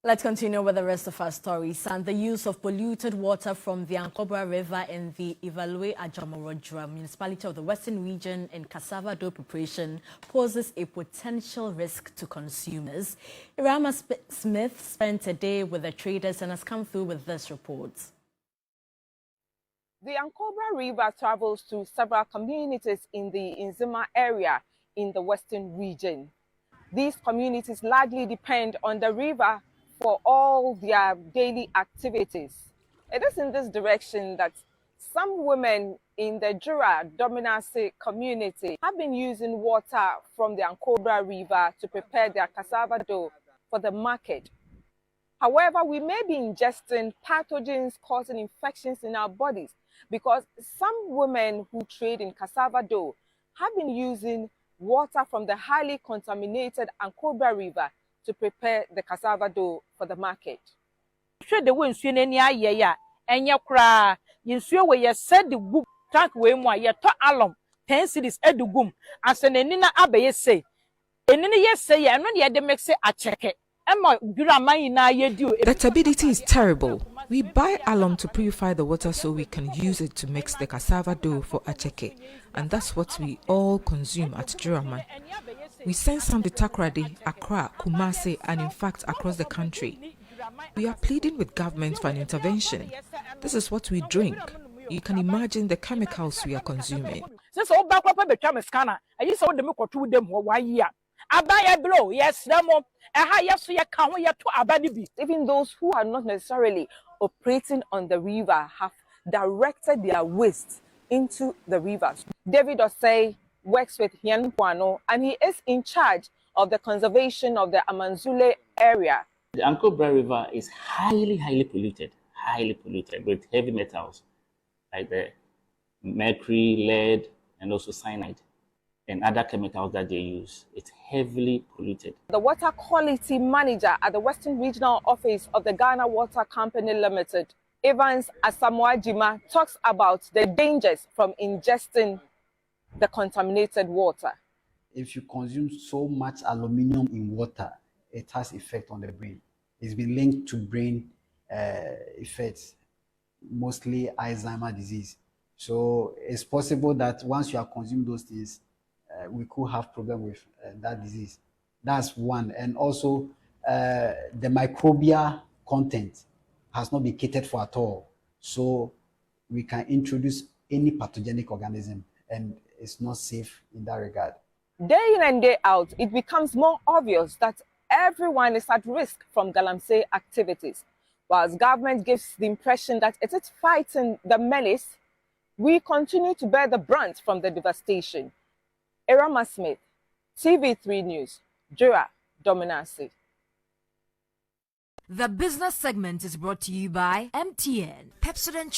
Let's continue with the rest of our stories. And the use of polluted water from the Ankobra River in the Ivalue Ajamorojua municipality of the Western region in cassava dough preparation poses a potential risk to consumers. Irama Smith spent a day with the traders and has come through with this report. The Ankobra River travels to several communities in the Nzima area in the Western region. These communities largely depend on the river for all their daily activities. It is in this direction that some women in the Gwira Dominase community have been using water from the Ankobra River to prepare their cassava dough for the market. However, we may be ingesting pathogens causing infections in our bodies because some women who trade in cassava dough have been using water from the highly contaminated Ankobra River to prepare the cassava dough for the market. The way and ya cry, you swear where you said the book, tank way more, you to alum, 10 cities edugum, as an enina abe say. And then yes, say, and when you make say, I check it. The turbidity is terrible. We buy alum to purify the water so we can use it to mix the cassava dough for acheke, and that's what we all consume at Gwira. We send some to Takoradi, Accra, Kumasi, and in fact across the country. We are pleading with government for an intervention. This is what we drink. You can imagine the chemicals we are consuming. Since all back up at the scanner, I used to them or 2 them 1 year. I buy a blow, yes, Ramo, a higher so you can't wait to abandon. Even those who are not necessarily operating on the river have directed their waste into the rivers. David Osei works with Hian Puano and he is in charge of the conservation of the Amanzule area. The Ankobra River is highly polluted with heavy metals like the mercury, lead, and also cyanide and other chemicals that they use. It's heavily polluted. The water quality manager at the Western Regional Office of the Ghana Water Company Limited, Evans Asamoah-Jima, talks about the dangers from ingesting the contaminated water. If you consume so much aluminum in water, it has effect on the brain. It's been linked to brain effects, mostly Alzheimer's disease. So it's possible that once you have consumed those things, we could have problem with that disease. That's one. And also the microbial content has not been catered for at all. So we can introduce any pathogenic organism and it's not safe in that regard. Day in and day out, it becomes more obvious that everyone is at risk from galamsey activities. Whilst government gives the impression that it is fighting the menace, we continue to bear the brunt from the devastation. Irama Smith, TV3 News, Gwira Dominase. The business segment is brought to you by MTN, Pepsodent